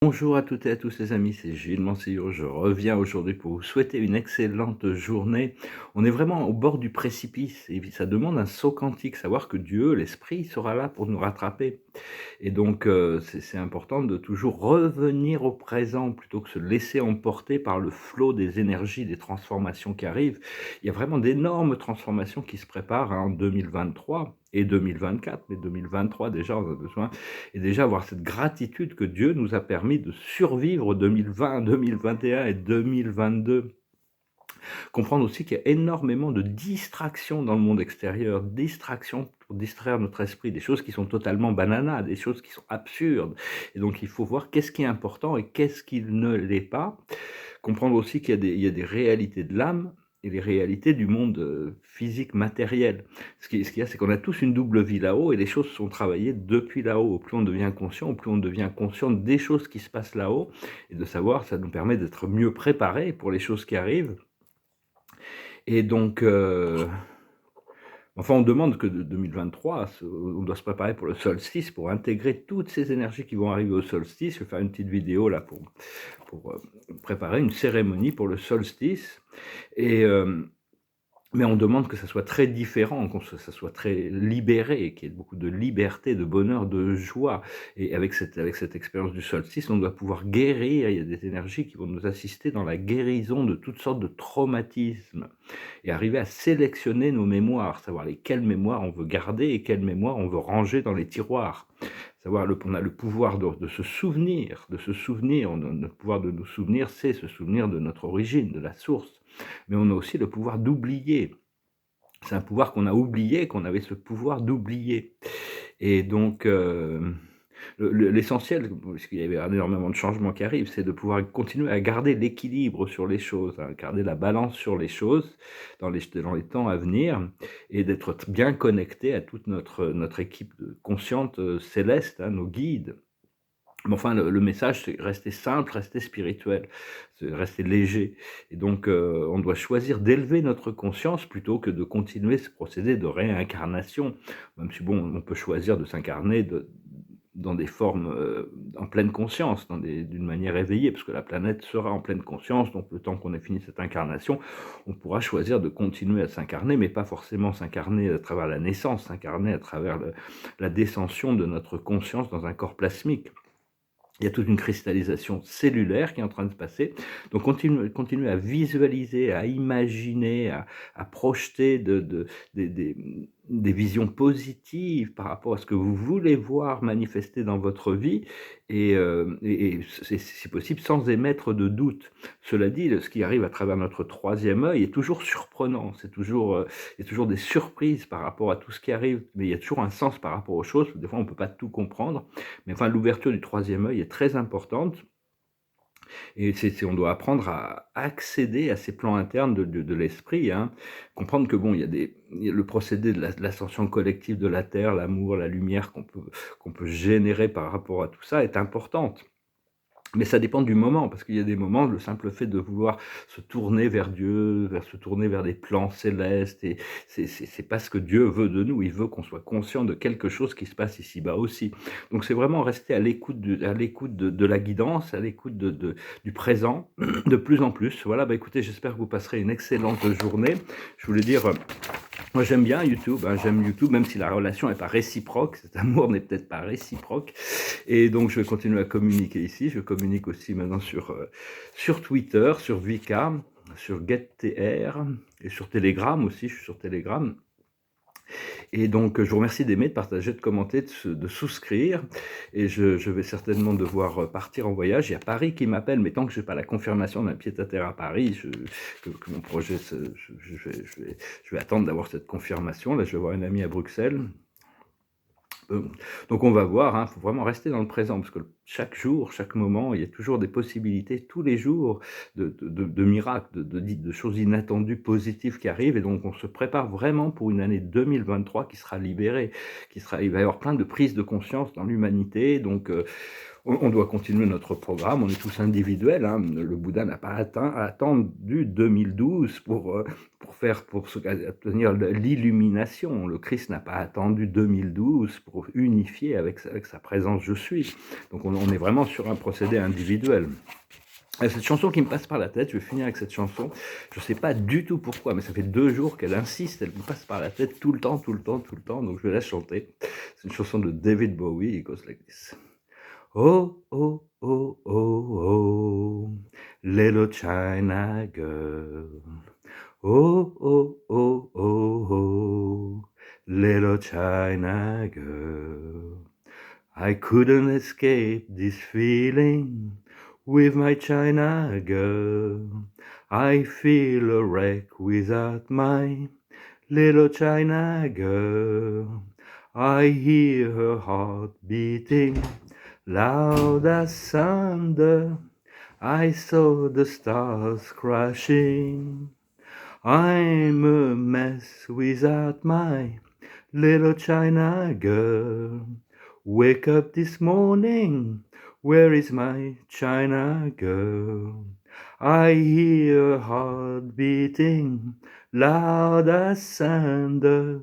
Bonjour à toutes et à tous les amis, c'est Gilles Mansillot. Je reviens aujourd'hui pour vous souhaiter une excellente journée. On est vraiment au bord du précipice et ça demande un saut quantique, savoir que Dieu, l'Esprit, sera là pour nous rattraper. Et donc, c'est important de toujours revenir au présent plutôt que se laisser emporter par le flot des énergies, des transformations qui arrivent. Il y a vraiment d'énormes transformations qui se préparent, en 2023 et 2024, mais 2023 déjà, on a besoin et déjà avoir cette gratitude que Dieu nous a permis de survivre 2020, 2021 et 2022. Comprendre aussi qu'il y a énormément de distractions dans le monde extérieur, distractions pour distraire notre esprit, des choses qui sont totalement bananas, des choses qui sont absurdes. Et donc il faut voir qu'est-ce qui est important et qu'est-ce qui ne l'est pas. Comprendre aussi qu'il y a des réalités de l'âme et les réalités du monde physique, matériel. Ce qu'il y a, c'est qu'on a tous une double vie là-haut et les choses sont travaillées depuis là-haut. Au plus on devient conscient, au plus on devient conscient des choses qui se passent là-haut et de savoir, ça nous permet d'être mieux préparés pour les choses qui arrivent. Et donc, enfin, on demande que de 2023, on doit se préparer pour le solstice, pour intégrer toutes ces énergies qui vont arriver au solstice. Je vais faire une petite vidéo là pour préparer une cérémonie pour le solstice. Et, mais on demande que ça soit très différent, ça soit très libéré, qu'il y ait beaucoup de liberté, de bonheur, de joie. Et avec cette expérience du solstice, on doit pouvoir guérir. Il y a des énergies qui vont nous assister dans la guérison de toutes sortes de traumatismes. Et arriver à sélectionner nos mémoires, savoir lesquelles mémoires on veut garder et quelles mémoires on veut ranger dans les tiroirs. Savoir, on a le pouvoir de se souvenir, notre pouvoir de nous souvenir, c'est se souvenir de notre origine, de la source. Mais on a aussi le pouvoir d'oublier. C'est un pouvoir qu'on a oublié, qu'on avait ce pouvoir d'oublier. Et donc, l'essentiel, puisqu'il y avait énormément de changements qui arrivent, c'est de pouvoir continuer à garder l'équilibre sur les choses, garder la balance sur les choses dans les temps à venir et d'être bien connecté à toute notre équipe consciente céleste, nos guides. Mais enfin, le message, c'est rester simple, rester spirituel, c'est rester léger. Et donc, on doit choisir d'élever notre conscience plutôt que de continuer ce procédé de réincarnation. Même si, bon, on peut choisir de s'incarner dans des formes en pleine conscience, d'une manière éveillée, parce que la planète sera en pleine conscience, donc le temps qu'on ait fini cette incarnation, on pourra choisir de continuer à s'incarner, mais pas forcément s'incarner à travers la naissance, s'incarner à travers la descension de notre conscience dans un corps plasmique. Il y a toute une cristallisation cellulaire qui est en train de se passer. Donc continuez à visualiser, à imaginer, à projeter des visions positives par rapport à ce que vous voulez voir manifester dans votre vie et si possible sans émettre de doute. Cela dit, ce qui arrive à travers notre troisième œil est toujours surprenant. Il y a toujours des surprises par rapport à tout ce qui arrive, mais il y a toujours un sens par rapport aux choses. Des fois, on ne peut pas tout comprendre. Mais enfin, l'ouverture du troisième œil est très importante et on doit apprendre à accéder à ces plans internes de l'esprit, hein. Comprendre que bon, il y a le procédé de l'ascension collective de la Terre, l'amour, la lumière qu'on peut générer par rapport à tout ça est importante. Mais ça dépend du moment, parce qu'il y a des moments, le simple fait de vouloir se tourner vers Dieu, se tourner vers des plans célestes, et c'est pas ce que Dieu veut de nous. Il veut qu'on soit conscient de quelque chose qui se passe ici-bas aussi. Donc c'est vraiment rester à l'écoute de la guidance, à l'écoute du présent, de plus en plus. Voilà, bah écoutez, j'espère que vous passerez une excellente journée. Je voulais dire, moi j'aime bien YouTube, hein, j'aime YouTube, même si la relation n'est pas réciproque, cet amour n'est peut-être pas réciproque. Et donc je vais continuer à communiquer ici. Je communique aussi maintenant sur Twitter, sur Vika, sur GetTR et sur Telegram aussi, je suis sur Telegram. Et donc je vous remercie d'aimer, de partager, de commenter, de souscrire. Et je vais certainement devoir partir en voyage. Il y a Paris qui m'appelle, mais tant que je n'ai pas la confirmation d'un pied-à-terre à Paris, que mon projet, je vais attendre d'avoir cette confirmation. Là, je vais voir une amie à Bruxelles. Donc on va voir, il faut vraiment rester dans le présent, parce que chaque jour, chaque moment, il y a toujours des possibilités, tous les jours, de miracles, de choses inattendues, positives qui arrivent, et donc on se prépare vraiment pour une année 2023 qui sera libérée, il va y avoir plein de prises de conscience dans l'humanité, donc On doit continuer notre programme, on est tous individuels, hein. Le Bouddha n'a pas attendu 2012 pour obtenir l'illumination. Le Christ n'a pas attendu 2012 pour unifier avec sa présence je suis. Donc on est vraiment sur un procédé individuel. Cette chanson qui me passe par la tête, je vais finir avec cette chanson, je ne sais pas du tout pourquoi, mais ça fait 2 jours qu'elle insiste, elle me passe par la tête tout le temps, donc je vais la chanter. C'est une chanson de David Bowie, it goes like this. Oh, oh, oh, oh, oh, little China girl. Oh, oh, oh, oh, oh, little China girl. I couldn't escape this feeling with my China girl. I feel a wreck without my little China girl. I hear her heart beating loud as thunder. I saw the stars crashing. I'm a mess without my little China girl. Wake up this morning, where is my China girl? I hear her heart beating loud as thunder.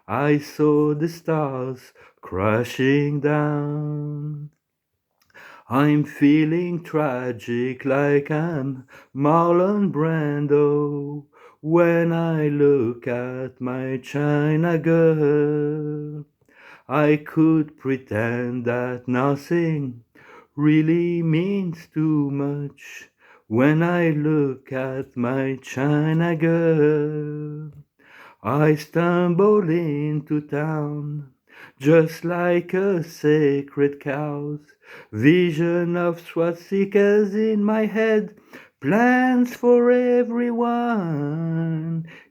I saw the stars crashing down. I'm feeling tragic like I'm Marlon Brando when I look at my China girl. I could pretend that nothing really means too much when I look at my China girl. I stumble into town just like a sacred cow's vision of swastikas in my head, plans for everyone.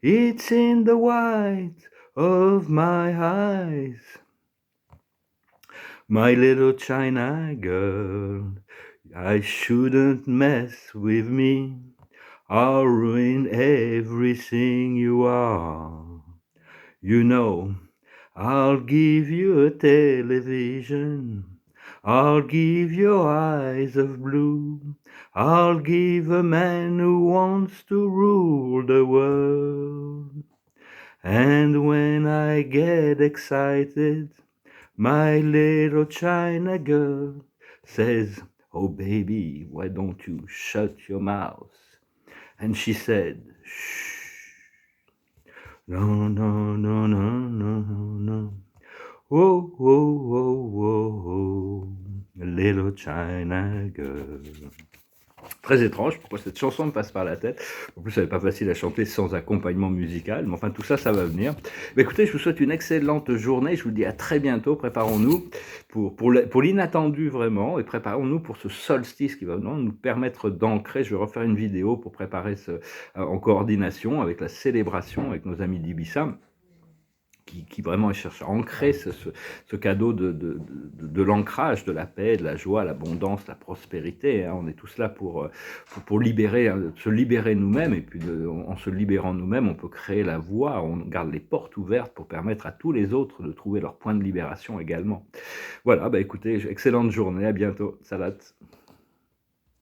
It's in the white of my eyes. My little China girl, I shouldn't mess with me. I'll ruin everything you are. You know, I'll give you a television. I'll give your eyes of blue. I'll give a man who wants to rule the world. And when I get excited, my little China girl says, "Oh baby, why don't you shut your mouth?" And she said, "Shh. No, no, no, no, no, no. Oh, oh, oh, oh, oh, little China girl." Très étrange, pourquoi cette chanson me passe par la tête. En plus, elle n'est pas facile à chanter sans accompagnement musical, mais enfin, tout ça, ça va venir. Mais écoutez, je vous souhaite une excellente journée, je vous dis à très bientôt, préparons-nous pour l'inattendu vraiment, et préparons-nous pour ce solstice qui va nous permettre d'ancrer. Je vais refaire une vidéo pour préparer en coordination avec la célébration avec nos amis d'Ibiza, qui vraiment cherche à ancrer ce cadeau de l'ancrage, de la paix, de la joie, l'abondance, la prospérité. Hein. On est tous là pour libérer, se libérer nous-mêmes, et puis en se libérant nous-mêmes, on peut créer la voie, on garde les portes ouvertes pour permettre à tous les autres de trouver leur point de libération également. Voilà, bah écoutez, excellente journée, à bientôt, Salat.